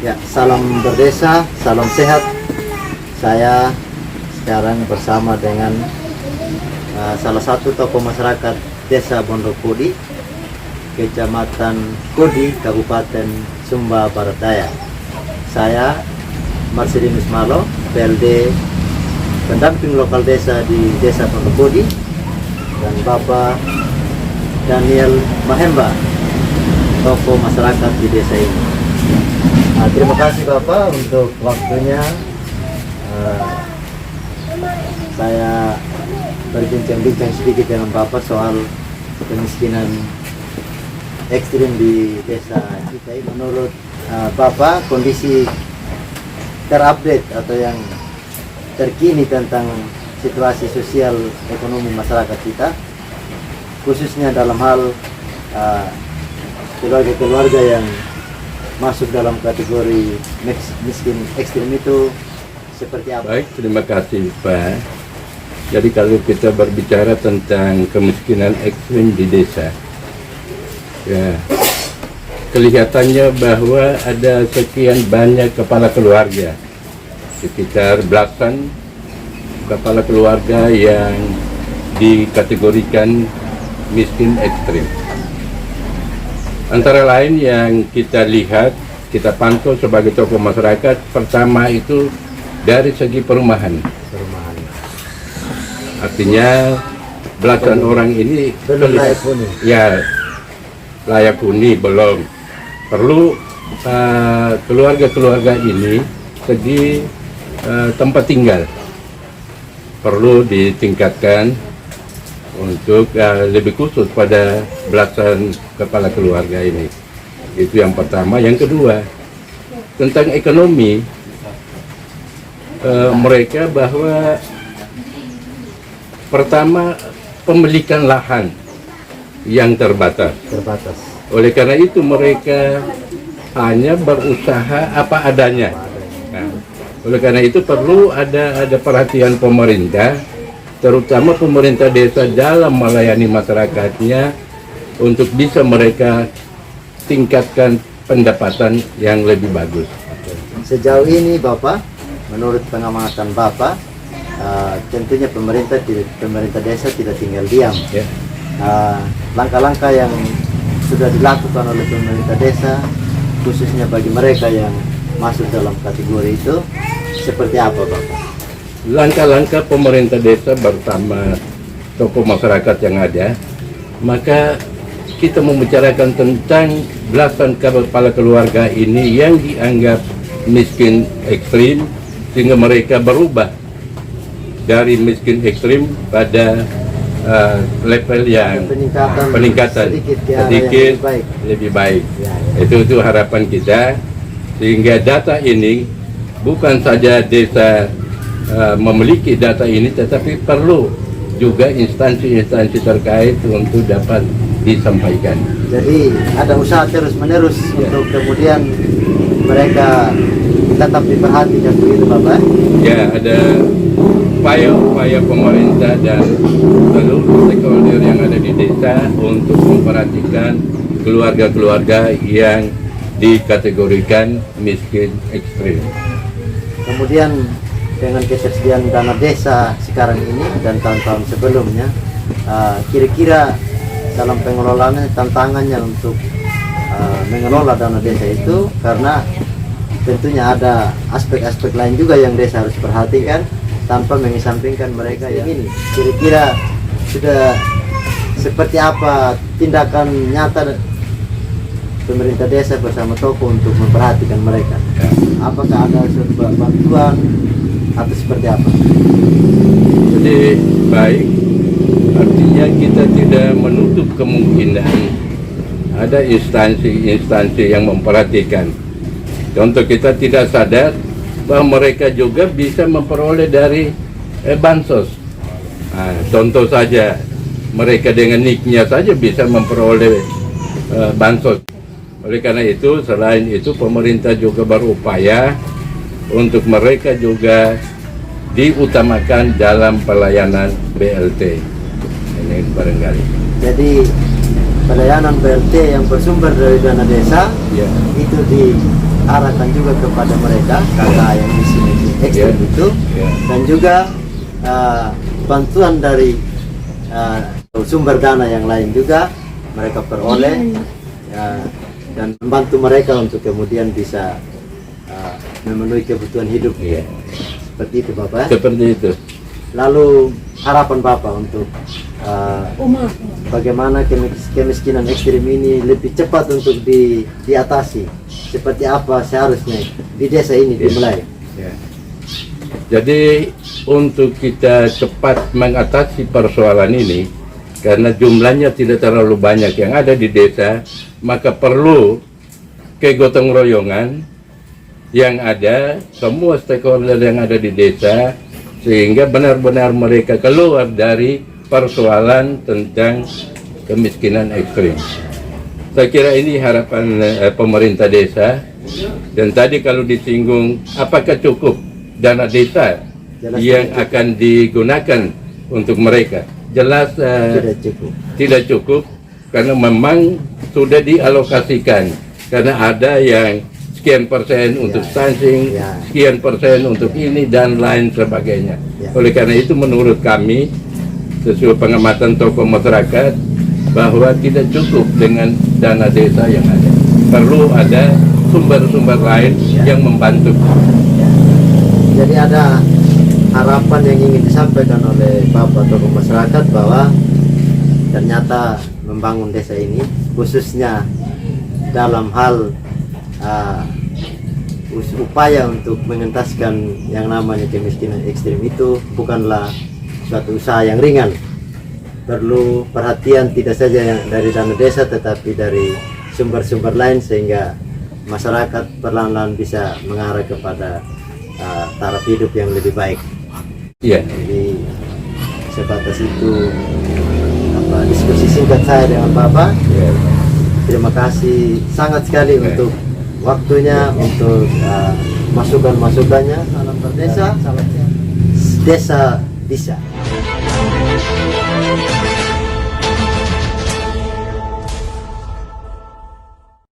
Ya, salam berdesa, salam sehat. Saya sekarang bersama dengan salah satu tokoh masyarakat Desa Bondokodi, Kecamatan Kodi, Kabupaten Sumba Barat Daya. Saya Marcelinus Malo, PLD pendamping lokal desa di Desa Bondokodi, dan Bapak Daniel Mahemba, tokoh masyarakat di desa ini. Terima kasih Bapak untuk waktunya. Saya berbincang-bincang sedikit dengan Bapak soal kemiskinan ekstrim di desa kita ini. Menurut Bapak, kondisi terupdate atau yang terkini tentang situasi sosial ekonomi masyarakat kita, khususnya dalam hal keluarga-keluarga yang masuk dalam kategori miskin ekstrim itu seperti apa? Baik, terima kasih Pak. Jadi kalau kita berbicara tentang kemiskinan ekstrim di desa, ya, kelihatannya bahwa ada sekian banyak kepala keluarga, sekitar belasan kepala keluarga yang dikategorikan miskin ekstrim. Antara lain yang kita lihat, kita pantau sebagai tokoh masyarakat, pertama itu dari segi perumahan. Artinya belasan orang ini belum layak huni. Ya, layak huni belum. Perlu keluarga-keluarga ini segi tempat tinggal perlu ditingkatkan untuk lebih khusus pada belasan kepala keluarga ini. Itu yang pertama. Yang kedua, tentang ekonomi, mereka bahwa pertama pemilikan lahan yang terbatas. Oleh karena itu mereka hanya berusaha apa adanya. Nah, oleh karena itu perlu ada perhatian pemerintah, terutama pemerintah desa dalam melayani masyarakatnya untuk bisa mereka tingkatkan pendapatan yang lebih bagus. Sejauh ini Bapak, menurut pengamatan Bapak, tentunya pemerintah desa tidak tinggal diam. Ya. Langkah-langkah yang sudah dilakukan oleh pemerintah desa, khususnya bagi mereka yang masuk dalam kategori itu, seperti apa Bapak? Langkah-langkah pemerintah desa bersama tokoh masyarakat yang ada, maka kita membicarakan tentang belasan kepala keluarga ini yang dianggap miskin ekstrim, sehingga mereka berubah dari miskin ekstrim pada level yang peningkatan sedikit lebih baik. Itu harapan kita, sehingga data ini bukan saja desa memiliki data ini, tetapi perlu juga instansi-instansi terkait untuk dapat disampaikan. Jadi ada usaha terus-menerus untuk kemudian mereka tetap diperhatikan begitu Bapak? Ya, ada upaya-upaya pemerintah dan seluruh stakeholder yang ada di desa untuk memperhatikan keluarga-keluarga yang dikategorikan miskin ekstrim. Kemudian dengan ketersediaan dana desa sekarang ini dan tahun-tahun sebelumnya, kira-kira dalam pengelolaannya tantangannya untuk mengelola dana desa itu, karena tentunya ada aspek-aspek lain juga yang desa harus perhatikan tanpa mengesampingkan mereka yang ini. Kira-kira sudah seperti apa tindakan nyata pemerintah desa bersama tokoh untuk memperhatikan mereka? Apakah ada suatu bantuan atau seperti apa? Jadi baik, artinya kita tidak menutup kemungkinan ada instansi-instansi yang memperhatikan. Contoh, kita tidak sadar bahwa mereka juga bisa memperoleh dari bansos. Nah, contoh saja, mereka dengan nicknya saja bisa memperoleh bansos. Oleh karena itu, selain itu pemerintah juga berupaya untuk mereka juga diutamakan dalam pelayanan BLT. Ini barangkali. Jadi pelayanan BLT yang bersumber dari dana desa, Ya. itu arahkan juga kepada mereka kakak yang miskin ekstrim itu, dan juga bantuan dari sumber dana yang lain juga mereka peroleh, dan membantu mereka untuk kemudian bisa memenuhi kebutuhan hidup. Seperti itu Bapak. Seperti itu. Lalu harapan Bapak untuk bagaimana kemiskinan ekstrim ini lebih cepat untuk diatasi, seperti apa seharusnya di desa ini dimulai. Jadi untuk kita cepat mengatasi persoalan ini, karena jumlahnya tidak terlalu banyak yang ada di desa, maka perlu kegotong royongan yang ada, semua stakeholder yang ada di desa, sehingga benar-benar mereka keluar dari persoalan tentang kemiskinan ekstrim. Saya kira ini harapan pemerintah desa. Dan tadi kalau disinggung apakah cukup dana desa yang akan digunakan untuk mereka, jelas tidak cukup, karena memang sudah dialokasikan, karena ada yang sekian persen untuk stunting, sekian persen untuk ini dan lain sebagainya. Oleh karena itu menurut kami, sesuai pengamatan tokoh masyarakat, bahwa tidak cukup dengan dana desa yang ada. Perlu ada sumber-sumber lain yang membantu. Jadi ada harapan yang ingin disampaikan oleh Bapak tokoh masyarakat bahwa ternyata membangun desa ini, khususnya dalam hal upaya untuk mengentaskan yang namanya kemiskinan ekstrim itu bukanlah suatu usaha yang ringan. Perlu perhatian tidak saja yang dari dana desa, tetapi dari sumber-sumber lain, sehingga masyarakat perlahan-lahan bisa mengarah kepada taraf hidup yang lebih baik. Jadi sebatas itu diskusi singkat saya dengan Bapak. Terima kasih sangat sekali untuk waktunya, untuk masukan-masukannya dalam desa Disa.